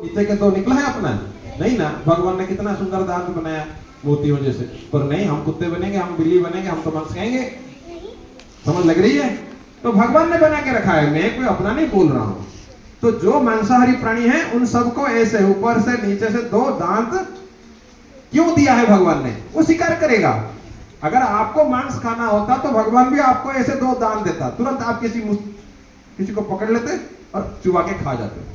नीचे के 2 निकला है अपना? नहीं ना। भगवान ने कितना सुंदर दांत बनाया मोतियों जैसे, पर नहीं हम कुत्ते बनेंगे, हम बिल्ली बनेंगे, हम तो मांस खाएंगे। समझ लग रही है? तो भगवान ने बना के रखा है, मैं कोई अपना नहीं बोल रहा हूं। तो जो मांसाहारी प्राणी है उन सबको ऐसे ऊपर से नीचे से 2 दांत क्यों दिया है भगवान ने? वो शिकार करेगा। अगर आपको मांस खाना होता तो भगवान भी आपको ऐसे 2 दांत देता, तुरंत आप किसी को पकड़ लेते और चुबा के खा जाते।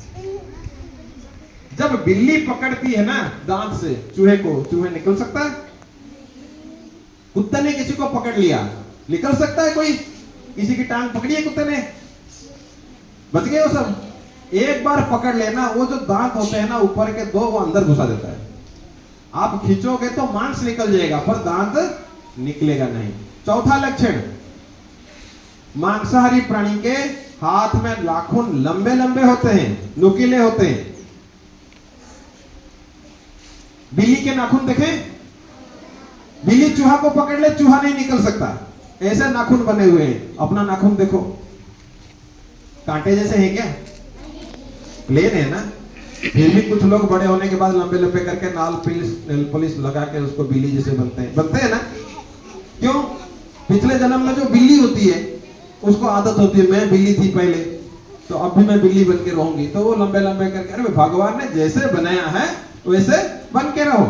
जब बिल्ली पकड़ती है ना दांत से चूहे को, चूहे निकल सकता है? कुत्ते ने किसी को पकड़ लिया, निकल सकता है कोई? किसी की टांग पकड़ी है कुत्ते ने, बच गए वो सब। एक बार पकड़ लेना, वो जो दांत होते हैं ना ऊपर के 2, वो अंदर घुसा देता है। आप खींचोगे तो मांस निकल जाएगा पर दांत निकलेगा नहीं। चौथा लक्षण, मांसाहारी प्राणी के हाथ में नाखून लंबे लंबे होते हैं, नुकीले होते हैं। बिल्ली के नाखून देखें, बिल्ली चूहा को पकड़ ले, चूहा नहीं निकल सकता, ऐसे नाखून बने हुए हैं। अपना नाखून देखो, कांटे जैसे हैं क्या? प्लेन है ना। फिर भी कुछ लोग बड़े होने के बाद लंबे लंबे करके नेल पॉलिश लगा के उसको बिल्ली जैसे बनते हैं ना। क्यों? पिछले जन्म में जो बिल्ली होती है उसको आदत होती है, मैं बिल्ली थी पहले तो अब भी मैं बिल्ली बन के रहूंगी, तो वो लंबे लंबे करके, अरे भगवान ने जैसे बनाया है वैसे बन के रहो।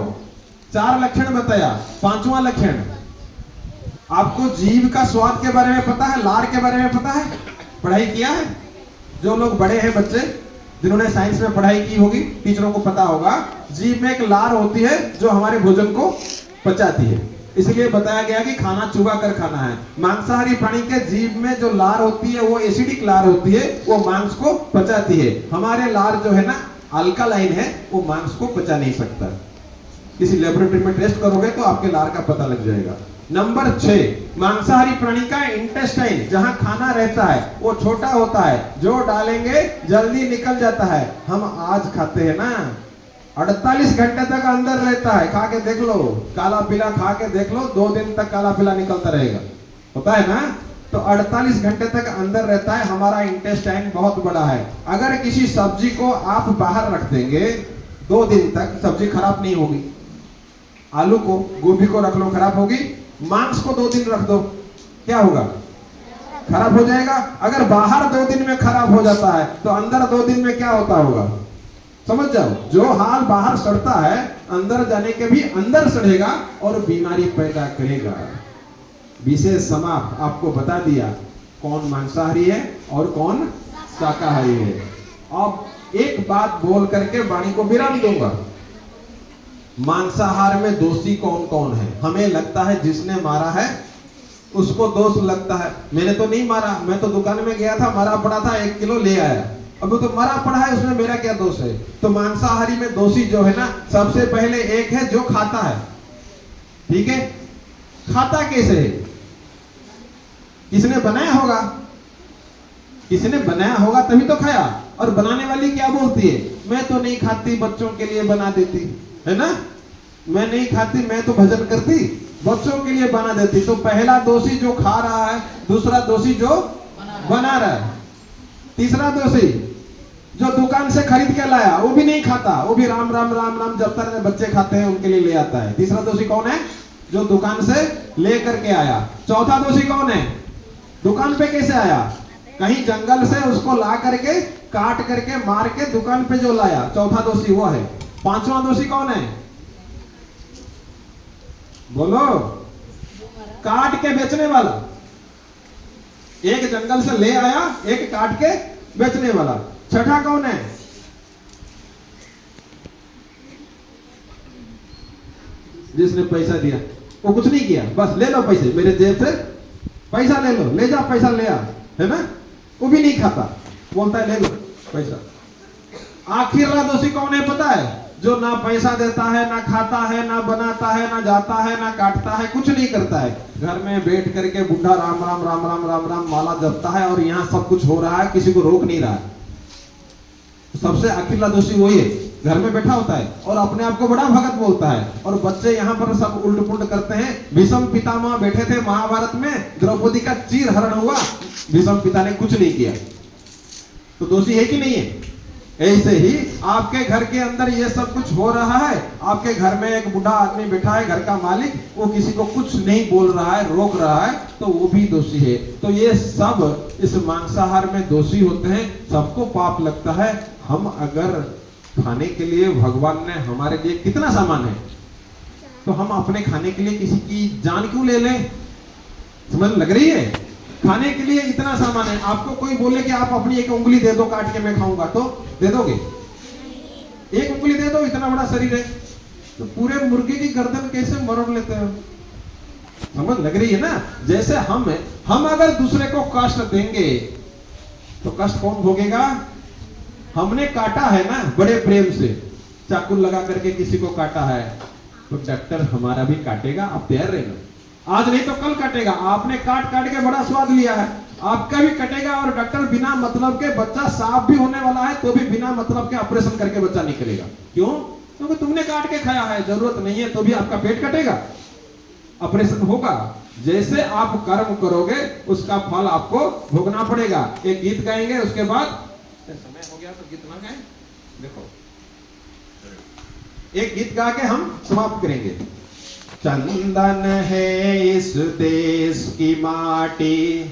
4 लक्षण बताया। 5वां लक्षण, आपको जीभ का स्वाद के बारे में पता है? लार के बारे में पता है? पढ़ाई किया है? जो लोग बड़े हैं, बच्चे जिन्होंने साइंस में पढ़ाई की होगी, टीचरों को पता होगा, जीभ में एक लार होती है जो हमारे भोजन को पचाती है। इसलिए बताया गया कि खाना चुबा कर खाना है। मांसाहारी प्राणी के जीभ में जो लार होती है वो एसिडिक लार होती है, वो मांस को पचाती है। हमारे लार जो है ना अल्कालाइन है, वो मांस को पचा नहीं सकता। किसी लेबोरेटरी में टेस्ट करोगे तो आपके लार का पता लग जाएगा। नंबर 6, मांसाहारी प्राणी का इंटेस्टाइन, जहां खाना रहता है वो छोटा होता है, जो डालेंगे जल्दी निकल जाता है। हम आज खाते हैं ना, 48 घंटे तक अंदर रहता है। खा के देख लो, काला पीला खा के देख लो, 2 दिन तक काला पीला निकलता रहेगा, होता है ना। तो 48 घंटे तक अंदर रहता है। हमारा इंटेस्टाइन बहुत बड़ा है। अगर किसी सब्जी को आप बाहर रख देंगे 2 दिन तक, सब्जी खराब नहीं होगी। आलू को, गोभी को रख लो, खराब होगी। मांस को 2 दिन रख दो, क्या होगा? खराब हो जाएगा। अगर बाहर 2 दिन में खराब हो जाता है तो अंदर 2 दिन में क्या होता होगा? समझ जाओ, जो हाल बाहर सड़ता है अंदर जाने के भी अंदर सड़ेगा और बीमारी पैदा करेगा। विशेष समाप्त, आपको बता दिया कौन मांसाहारी है और कौन शाकाहारी है। अब एक बात बोल करके वाणी को विराम दूंगा। मांसाहार में दोषी कौन कौन है? हमें लगता है जिसने मारा है उसको दोष लगता है। मैंने तो नहीं मारा, मैं तो दुकान में गया था, मरा पड़ा था, 1 किलो ले आया। अब वो तो मरा पड़ा है, उसमें मेरा क्या दोष है? तो मांसाहारी में दोषी जो है ना, सबसे पहले एक है जो खाता है। ठीक है, खाता कैसे है? किसने बनाया होगा, किसने बनाया होगा तभी तो खाया। और बनाने वाली क्या बोलती है? मैं तो नहीं खाती, बच्चों के लिए बना देती है ना। मैं नहीं खाती, मैं तो भजन करती, बच्चों के लिए बना देती। तो पहला दोषी जो खा रहा है, दूसरा दोषी जो बना रहा है, तीसरा दोषी जो दुकान से खरीद के लाया, वो भी नहीं खाता, वो भी राम राम राम राम जब तक बच्चे खाते हैं उनके लिए ले आता है। तीसरा दोषी कौन है? जो दुकान से ले करके आया। चौथा दोषी कौन है? दुकान पे कैसे आया? कहीं जंगल से उसको ला करके, काट करके, मार के दुकान पे जो लाया, चौथा दोषी वो है। 5वां दोषी कौन है? बोलो। काट के बेचने वाला। एक जंगल से ले आया, एक काट के बेचने वाला। छठा कौन है? जिसने पैसा दिया, वो कुछ नहीं किया, बस ले लो पैसे, मेरे जेब से पैसा ले लो, ले जा पैसा ले आ, है ना। वो भी नहीं खाता, बोलता है ले लो पैसा। आखिरला दोषी कौन है पता है? जो ना पैसा देता है, ना खाता है, ना बनाता है, ना जाता है, ना काटता है, कुछ नहीं करता है। घर में बैठ करके बुढ़ा राम राम राम राम राम राम माला जपता है और यहाँ सब कुछ हो रहा है, किसी को रोक नहीं रहा है। सबसे अखिला दोषी वही है, घर में बैठा होता है और अपने आप को बड़ा भगत बोलता है। और बच्चे यहाँ पर सब उल्ट पुल्ट करते हैं। भीष्म पितामह बैठे थे महाभारत में, द्रौपदी का चीर हरण हुआ, भीष्म पिता ने कुछ नहीं किया। तो दोषी है कि नहीं है? ऐसे ही आपके घर के अंदर ये सब कुछ हो रहा है, आपके घर में एक बूढ़ा आदमी बैठा है, घर का मालिक, वो किसी को कुछ नहीं बोल रहा है, रोक रहा है, तो वो भी दोषी है। तो ये सब इस मांसाहार में दोषी होते हैं, सबको पाप लगता है। हम अगर खाने के लिए, भगवान ने हमारे लिए कितना सामान है, तो हम अपने खाने के लिए किसी की जान क्यों ले लें? समझ लग रही है? खाने के लिए इतना सामान है, आपको कोई बोले कि आप अपनी एक उंगली दे दो काट के मैं खाऊंगा, तो दे दोगे? एक उंगली दे दो, इतना बड़ा शरीर है, तो पूरे मुर्गे की गर्दन कैसे मरोड़ लेते हो? समझ लग रही है ना? जैसे हम अगर दूसरे को कष्ट देंगे तो कष्ट कौन भोगेगा? हमने काटा है ना बड़े प्रेम से, चाकू लगा करके किसी को काटा है, तो डॉक्टर हमारा भी काटेगा, आप तैयार रहना। आज नहीं तो कल कटेगा। आपने काट काट के बड़ा स्वाद लिया है, आपका भी कटेगा। और डॉक्टर बिना मतलब के, बच्चा साफ भी होने वाला है तो भी बिना मतलब के ऑपरेशन करके बच्चा निकलेगा। क्यों? क्योंकि तुमने काट के खाया है, जरूरत नहीं है तो भी आपका पेट कटेगा, ऑपरेशन होगा। जैसे आप कर्म करोगे उसका फल आपको भोगना पड़ेगा। एक गीत गाएंगे, उसके बाद समय हो गया तो गीत ना गाएं, देखो एक गीत गा के हम समाप्त करेंगे। चंदन है इस देश की माटी,